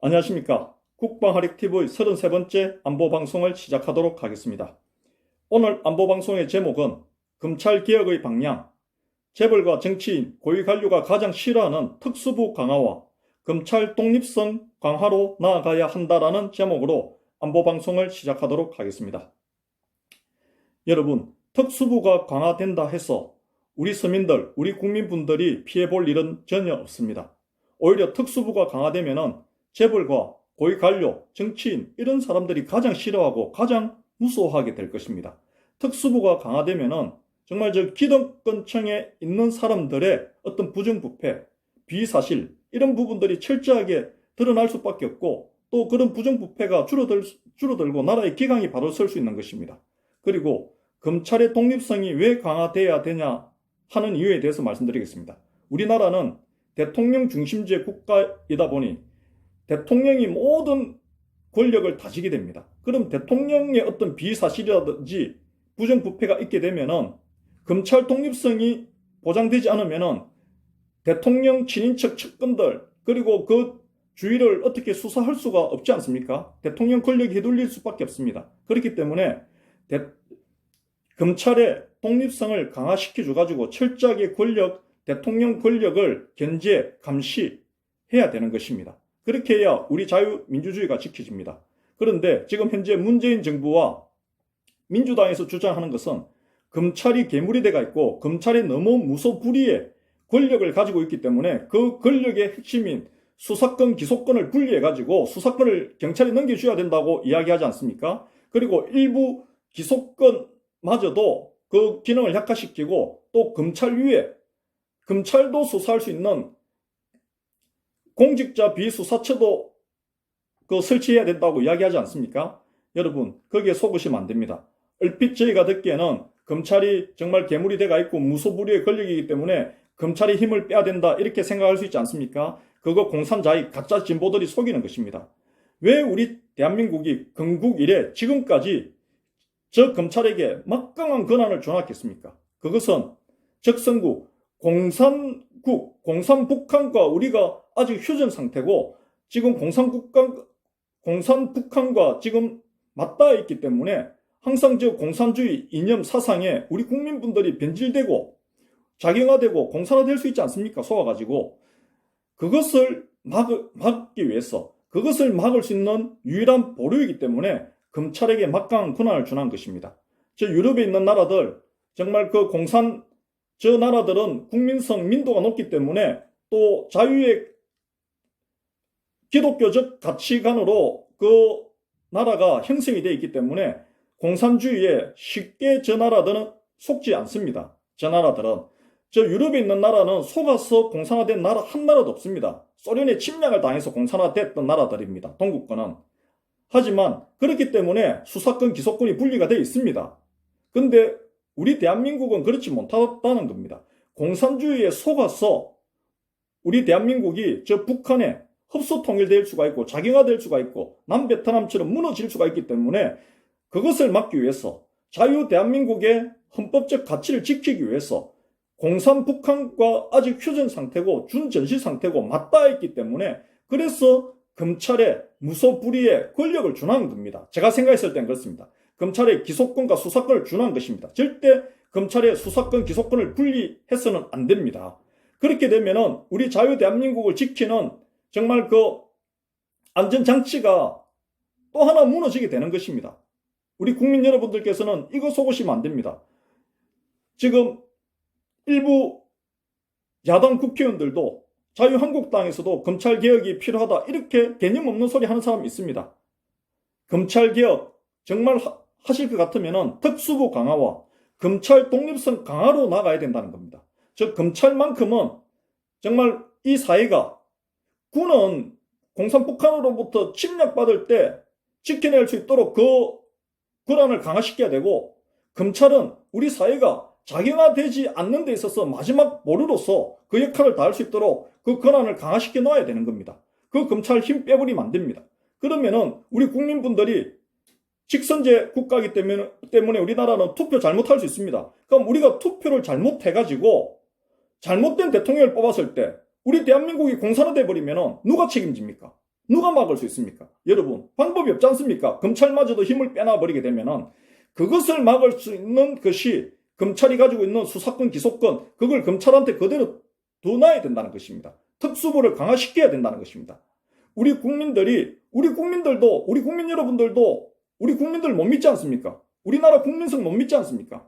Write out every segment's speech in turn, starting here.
안녕하십니까. 국방활익TV 33번째 안보방송을 시작하도록 하겠습니다. 오늘 안보방송의 제목은 검찰개혁의 방향, 재벌과 정치인, 고위관료가 가장 싫어하는 특수부 강화와 검찰 독립성 강화로 나아가야 한다라는 제목으로 안보방송을 시작하도록 하겠습니다. 여러분, 특수부가 강화된다 해서 우리 서민들, 우리 국민분들이 피해볼 일은 전혀 없습니다. 오히려 특수부가 강화되면은 재벌과 고위관료, 정치인 이런 사람들이 가장 싫어하고 가장 무서워하게 될 것입니다. 특수부가 강화되면은 정말 저 기득권층에 있는 사람들의 어떤 부정부패, 비사실 이런 부분들이 철저하게 드러날 수밖에 없고 또 그런 부정부패가 줄어들고 나라의 기강이 바로 설 수 있는 것입니다. 그리고 검찰의 독립성이 왜 강화돼야 되냐 하는 이유에 대해서 말씀드리겠습니다. 우리나라는 대통령 중심제 국가이다 보니 대통령이 모든 권력을 다지게 됩니다. 그럼 대통령의 어떤 비사실이라든지 부정부패가 있게 되면은 검찰 독립성이 보장되지 않으면은 대통령 친인척 측근들 그리고 그 주위를 어떻게 수사할 수가 없지 않습니까? 대통령 권력이 휘둘릴 수밖에 없습니다. 그렇기 때문에 검찰의 독립성을 강화시켜줘가지고 철저하게 대통령 권력을 견제, 감시해야 되는 것입니다. 그렇게 해야 우리 자유민주주의가 지켜집니다. 그런데 지금 현재 문재인 정부와 민주당에서 주장하는 것은 검찰이 괴물이 돼가 있고 검찰이 너무 무소불위의 권력을 가지고 있기 때문에 그 권력의 핵심인 수사권, 기소권을 분리해가지고 수사권을 경찰에 넘겨줘야 된다고 이야기하지 않습니까? 그리고 일부 기소권마저도 그 기능을 약화시키고 또 검찰 위에 검찰도 수사할 수 있는 공직자 비수사처도 설치해야 된다고 이야기하지 않습니까? 여러분, 거기에 속으시면 안 됩니다. 얼핏 저희가 듣기에는 검찰이 정말 괴물이 돼가 있고 무소불위의 권력이기 때문에 검찰이 힘을 빼야 된다 이렇게 생각할 수 있지 않습니까? 그거 공산자의 가짜 진보들이 속이는 것입니다. 왜 우리 대한민국이 건국 이래 지금까지 저 검찰에게 막강한 권한을 줘놨겠습니까? 그것은 적성국, 공산북한과 우리가 아직 휴전 상태고 지금 공산북한과 지금 맞닿아 있기 때문에 항상 저 공산주의 이념 사상에 우리 국민분들이 변질되고 작용화되고 공산화될 수 있지 않습니까? 속아가지고 그것을 막기 위해서 그것을 막을 수 있는 유일한 보루이기 때문에 검찰에게 막강한 권한을 준한 것입니다. 저 유럽에 있는 나라들 정말 저 나라들은 국민성 민도가 높기 때문에 또 자유의 기독교적 가치관으로 그 나라가 형성이 되어 있기 때문에 공산주의에 쉽게 저 나라들은 속지 않습니다. 저 유럽에 있는 나라는 속아서 공산화된 나라 한 나라도 없습니다. 소련의 침략을 당해서 공산화됐던 나라들입니다. 동구권은. 하지만 그렇기 때문에 수사권, 기소권이 분리가 되어 있습니다. 근데 우리 대한민국은 그렇지 못하다는 겁니다. 공산주의에 속아서 우리 대한민국이 저 북한에 흡수 통일될 수가 있고 작용화될 수가 있고 남베트남처럼 무너질 수가 있기 때문에 그것을 막기 위해서 자유 대한민국의 헌법적 가치를 지키기 위해서 공산북한과 아직 휴전 상태고 준전시 상태고 맞닿아 있기 때문에 그래서 검찰에 무소불위의 권력을 준하는 겁니다. 제가 생각했을 땐 그렇습니다. 검찰의 기소권과 수사권을 준하는 것입니다. 절대 검찰의 수사권, 기소권을 분리해서는 안 됩니다. 그렇게 되면은 우리 자유 대한민국을 지키는 정말 그 안전장치가 또 하나 무너지게 되는 것입니다. 우리 국민 여러분들께서는 이거 속으시면 안 됩니다. 지금 일부 야당 국회의원들도 자유한국당에서도 검찰개혁이 필요하다 이렇게 개념 없는 소리 하는 사람이 있습니다. 검찰개혁 정말 하실 것 같으면 특수부 강화와 검찰 독립성 강화로 나가야 된다는 겁니다. 즉 검찰만큼은 정말 이 사회가 군은 공산북한으로부터 침략받을 때 지켜낼 수 있도록 그 권한을 강화시켜야 되고 검찰은 우리 사회가 작용화되지 않는 데 있어서 마지막 보루로서 그 역할을 다할 수 있도록 그 권한을 강화시켜 놓아야 되는 겁니다. 그 검찰 힘 빼버리면 안 됩니다. 그러면은 우리 국민분들이 직선제 국가이기 때문에 우리나라는 투표 잘못할 수 있습니다. 그럼 우리가 투표를 잘못해가지고 잘못된 대통령을 뽑았을 때 우리 대한민국이 공산화돼 버리면 누가 책임집니까? 누가 막을 수 있습니까? 여러분, 방법이 없지 않습니까? 검찰마저도 힘을 빼놔버리게 되면은 그것을 막을 수 있는 것이 검찰이 가지고 있는 수사권, 기소권, 그걸 검찰한테 그대로 둬놔야 된다는 것입니다. 특수부를 강화시켜야 된다는 것입니다. 우리 국민 여러분들도 우리 국민들 못 믿지 않습니까? 우리나라 국민성 못 믿지 않습니까?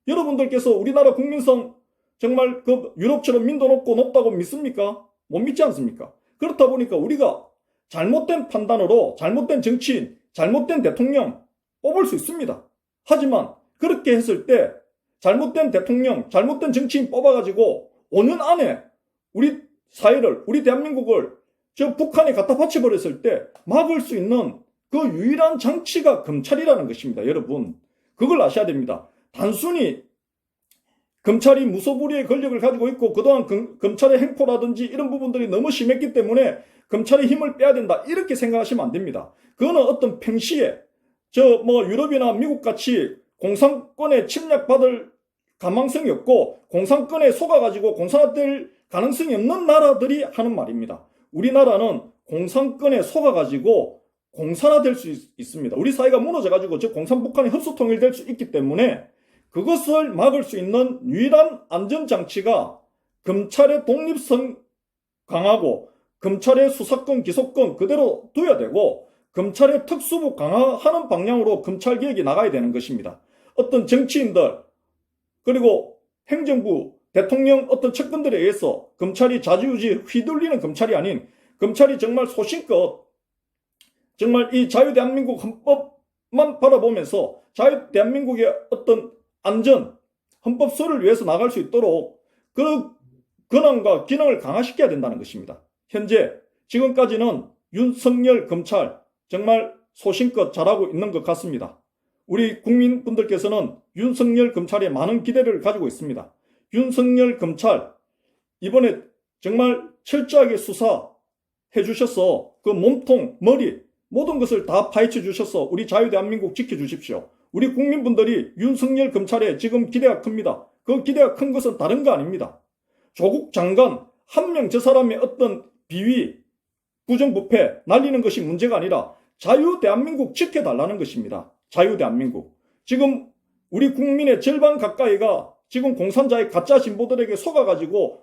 여러분들께서 우리나라 국민성 정말 그 유럽처럼 민도 높다고 믿습니까? 못 믿지 않습니까? 그렇다 보니까 우리가 잘못된 판단으로 잘못된 정치인, 잘못된 대통령 뽑을 수 있습니다. 하지만 그렇게 했을 때 잘못된 대통령, 잘못된 정치인 뽑아가지고 5년 안에 우리 사회를, 우리 대한민국을 저 북한에 갖다 바쳐버렸을 때 막을 수 있는 그 유일한 장치가 검찰이라는 것입니다. 여러분, 그걸 아셔야 됩니다. 단순히 검찰이 무소불위의 권력을 가지고 있고 그동안 검찰의 행포라든지 이런 부분들이 너무 심했기 때문에 검찰의 힘을 빼야 된다, 이렇게 생각하시면 안 됩니다. 그거는 어떤 평시에 유럽이나 미국 같이 공산권에 침략받을 가망성이 없고 공산권에 속아가지고 공산화될 가능성이 없는 나라들이 하는 말입니다. 우리나라는 공산권에 속아가지고 공산화될 수 있습니다. 우리 사회가 무너져가지고 공산북한이 흡수통일될 수 있기 때문에 그것을 막을 수 있는 유일한 안전장치가 검찰의 독립성 강하고 검찰의 수사권, 기소권 그대로 둬야 되고 검찰의 특수부 강화하는 방향으로 검찰개혁이 나가야 되는 것입니다. 어떤 정치인들 그리고 행정부, 대통령 어떤 측근들에 의해서 검찰이 좌지우지 휘둘리는 검찰이 아닌 검찰이 정말 소신껏 정말 이 자유대한민국 헌법만 바라보면서 자유대한민국의 어떤 안전, 헌법설을 위해서 나갈 수 있도록 그 권한과 기능을 강화시켜야 된다는 것입니다. 현재 지금까지는 윤석열 검찰 정말 소신껏 잘하고 있는 것 같습니다. 우리 국민분들께서는 윤석열 검찰에 많은 기대를 가지고 있습니다. 윤석열 검찰 이번에 정말 철저하게 수사해 주셔서 그 몸통, 머리 모든 것을 다 파헤쳐 주셔서 우리 자유대한민국 지켜주십시오. 우리 국민분들이 윤석열 검찰에 지금 기대가 큽니다. 그 기대가 큰 것은 다른 거 아닙니다. 조국 장관 한 명 저 사람의 어떤 비위, 부정부패 날리는 것이 문제가 아니라 자유대한민국 지켜달라는 것입니다. 자유대한민국. 지금 우리 국민의 절반 가까이가 지금 공산자의 가짜 진보들에게 속아가지고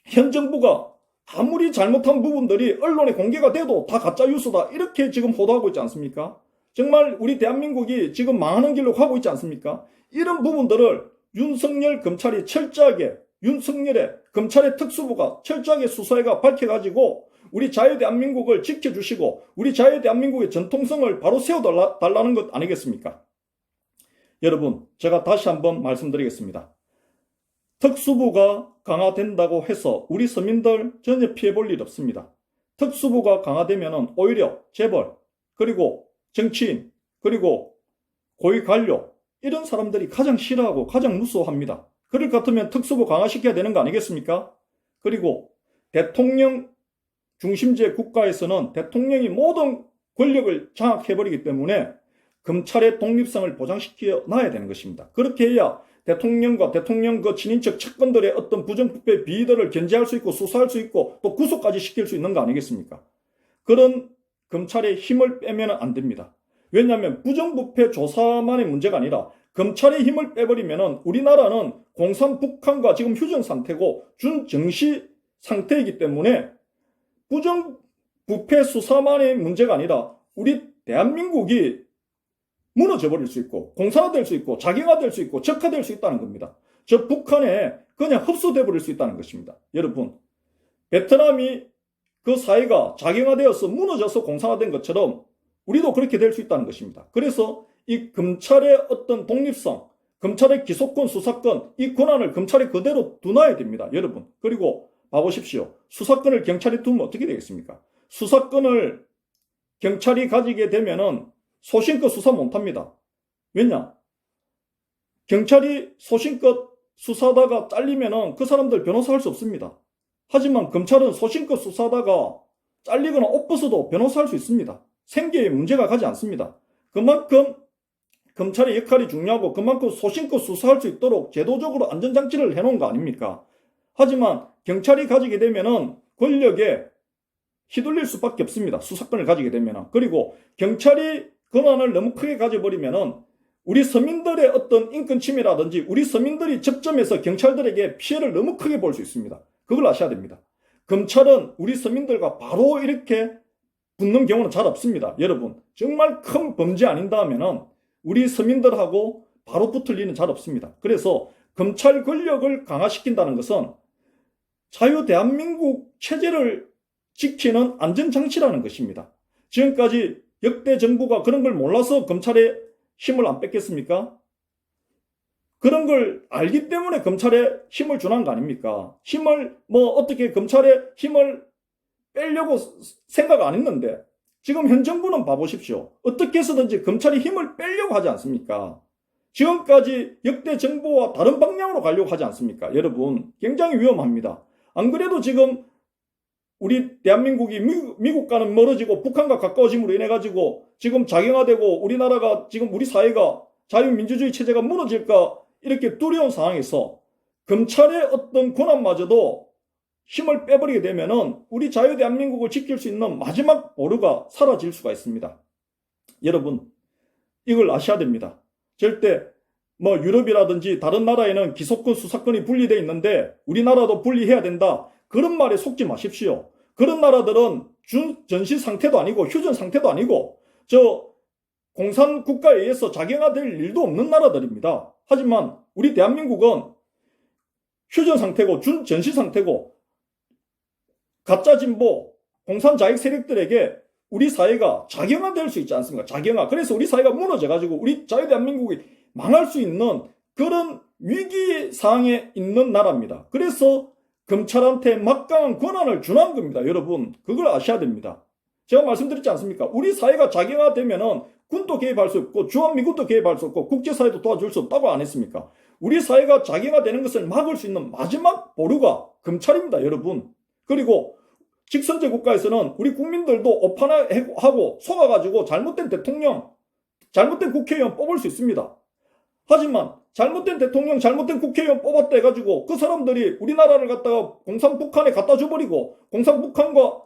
현 정부가 아무리 잘못한 부분들이 언론에 공개가 돼도 다 가짜 뉴스다, 이렇게 지금 보도하고 있지 않습니까? 정말 우리 대한민국이 지금 망하는 길로 가고 있지 않습니까? 이런 부분들을 윤석열 검찰이 철저하게, 윤석열의 검찰의 특수부가 철저하게 수사해가 밝혀가지고 우리 자유대한민국을 지켜주시고 우리 자유대한민국의 전통성을 바로 세워달라는 것 아니겠습니까? 여러분, 제가 다시 한번 말씀드리겠습니다. 특수부가 강화된다고 해서 우리 서민들 전혀 피해볼 일 없습니다. 특수부가 강화되면 오히려 재벌, 그리고 정치인, 그리고 고위 관료, 이런 사람들이 가장 싫어하고 가장 무서워합니다. 그럴 것 같으면 특수부 강화시켜야 되는 거 아니겠습니까? 그리고 대통령 중심제 국가에서는 대통령이 모든 권력을 장악해버리기 때문에 검찰의 독립성을 보장시켜 놔야 되는 것입니다. 그렇게 해야 대통령과 대통령 그 친인척 측근들의 어떤 부정부패 비위들을 견제할 수 있고 수사할 수 있고 또 구속까지 시킬 수 있는 거 아니겠습니까? 그런 검찰의 힘을 빼면 안 됩니다. 왜냐하면 부정부패 조사만의 문제가 아니라 검찰의 힘을 빼버리면 우리나라는 공산북한과 지금 휴전 상태고 준정시 상태이기 때문에 부정부패 수사만의 문제가 아니라 우리 대한민국이 무너져버릴 수 있고 공산화될 수 있고 자경화될 수 있고 적화될 수 있다는 겁니다. 저 북한에 그냥 흡수돼버릴 수 있다는 것입니다. 여러분, 베트남이 그 사회가 자경화되어서 무너져서 공산화된 것처럼 우리도 그렇게 될 수 있다는 것입니다. 그래서 이 검찰의 어떤 독립성, 검찰의 기소권, 수사권, 이 권한을 검찰이 그대로 두놔야 됩니다. 여러분, 그리고 봐보십시오. 수사권을 경찰이 두면 어떻게 되겠습니까? 수사권을 경찰이 가지게 되면은 소신껏 수사 못합니다. 왜냐? 경찰이 소신껏 수사하다가 잘리면은 그 사람들 변호사 할 수 없습니다. 하지만 검찰은 소신껏 수사하다가 잘리거나 옷 벗어도 변호사 할 수 있습니다. 생계에 문제가 가지 않습니다. 그만큼 검찰의 역할이 중요하고 그만큼 소신껏 수사할 수 있도록 제도적으로 안전장치를 해놓은 거 아닙니까? 하지만 경찰이 가지게 되면은 권력의 휘둘릴 수밖에 없습니다. 수사권을 가지게 되면. 그리고 경찰이 권한을 너무 크게 가져버리면은 우리 서민들의 어떤 인권 침해라든지 우리 서민들이 접점에서 경찰들에게 피해를 너무 크게 볼 수 있습니다. 그걸 아셔야 됩니다. 검찰은 우리 서민들과 바로 이렇게 붙는 경우는 잘 없습니다. 여러분, 정말 큰 범죄 아닌다 하면은 우리 서민들하고 바로 붙을 일은 잘 없습니다. 그래서 검찰 권력을 강화시킨다는 것은 자유 대한민국 체제를 지키는 안전장치라는 것입니다. 지금까지 역대 정부가 그런 걸 몰라서 검찰에 힘을 안 뺐겠습니까? 그런 걸 알기 때문에 검찰에 힘을 주는 거 아닙니까? 힘을 어떻게 검찰에 힘을 빼려고 생각 안 했는데 지금 현 정부는 봐보십시오. 어떻게 해서든지 검찰이 힘을 빼려고 하지 않습니까? 지금까지 역대 정부와 다른 방향으로 가려고 하지 않습니까? 여러분, 굉장히 위험합니다. 안 그래도 지금 우리 대한민국이 미국과는 멀어지고 북한과 가까워짐으로 인해 가지고 지금 작용화되고 우리나라가 지금 우리 사회가 자유민주주의 체제가 무너질까 이렇게 두려운 상황에서 검찰의 어떤 권한마저도 힘을 빼버리게 되면은 우리 자유 대한민국을 지킬 수 있는 마지막 보루가 사라질 수가 있습니다. 여러분, 이걸 아셔야 됩니다. 절대 유럽이라든지 다른 나라에는 기소권, 수사권이 분리되어 있는데 우리나라도 분리해야 된다. 그런 말에 속지 마십시오. 그런 나라들은 전시 상태도 아니고 휴전 상태도 아니고 공산 국가에 의해서 작용화될 일도 없는 나라들입니다. 하지만 우리 대한민국은 휴전 상태고 전시 상태고 가짜 진보, 공산 자익 세력들에게 우리 사회가 작용화될 수 있지 않습니까? 작용화. 그래서 우리 사회가 무너져가지고 우리 자유 대한민국이 망할 수 있는 그런 위기 상황에 있는 나라입니다. 그래서 검찰한테 막강한 권한을 주는 겁니다. 여러분, 그걸 아셔야 됩니다. 제가 말씀드렸지 않습니까? 우리 사회가 작용화되면은 군도 개입할 수 없고 주한미군도 개입할 수 없고 국제사회도 도와줄 수 없다고 안 했습니까? 우리 사회가 작용화되는 것을 막을 수 있는 마지막 보루가 검찰입니다. 여러분. 그리고 직선제 국가에서는 우리 국민들도 오판하고 속아가지고 잘못된 대통령, 잘못된 국회의원 뽑을 수 있습니다. 하지만 잘못된 대통령, 잘못된 국회의원 뽑았다 해가지고 그 사람들이 우리나라를 갖다가 공산북한에 갖다 줘버리고 공산북한과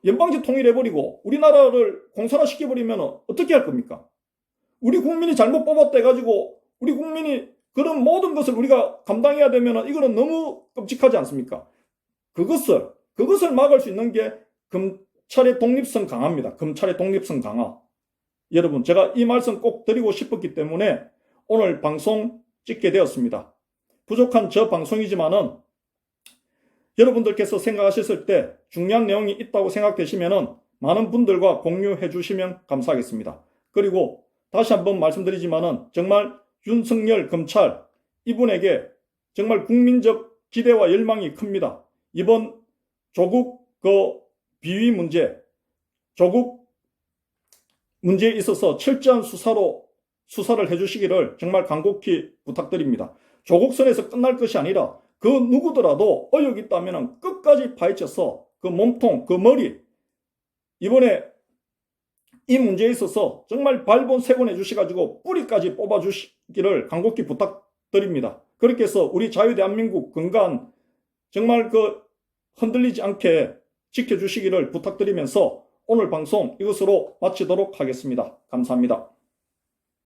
연방제 통일해버리고 우리나라를 공산화시켜버리면 어떻게 할 겁니까? 우리 국민이 잘못 뽑았다 해가지고 우리 국민이 그런 모든 것을 우리가 감당해야 되면 이거는 너무 끔찍하지 않습니까? 그것을 막을 수 있는 게 검찰의 독립성 강화입니다. 검찰의 독립성 강화. 여러분, 제가 이 말씀 꼭 드리고 싶었기 때문에 오늘 방송 찍게 되었습니다. 부족한 저 방송이지만은 여러분들께서 생각하셨을 때 중요한 내용이 있다고 생각되시면은 많은 분들과 공유해 주시면 감사하겠습니다. 그리고 다시 한번 말씀드리지만은 정말 윤석열 검찰 이분에게 정말 국민적 기대와 열망이 큽니다. 이번 조국 비위 문제, 조국 문제에 있어서 철저한 수사를 해주시기를 정말 간곡히 부탁드립니다. 조국선에서 끝날 것이 아니라 그 누구더라도 의혹이 있다면 끝까지 파헤쳐서 그 몸통, 그 머리, 이번에 이 문제에 있어서 정말 발본색원해 주셔가지고 뿌리까지 뽑아주시기를 간곡히 부탁드립니다. 그렇게 해서 우리 자유 대한민국 건강 정말 흔들리지 않게 지켜주시기를 부탁드리면서 오늘 방송 이것으로 마치도록 하겠습니다. 감사합니다.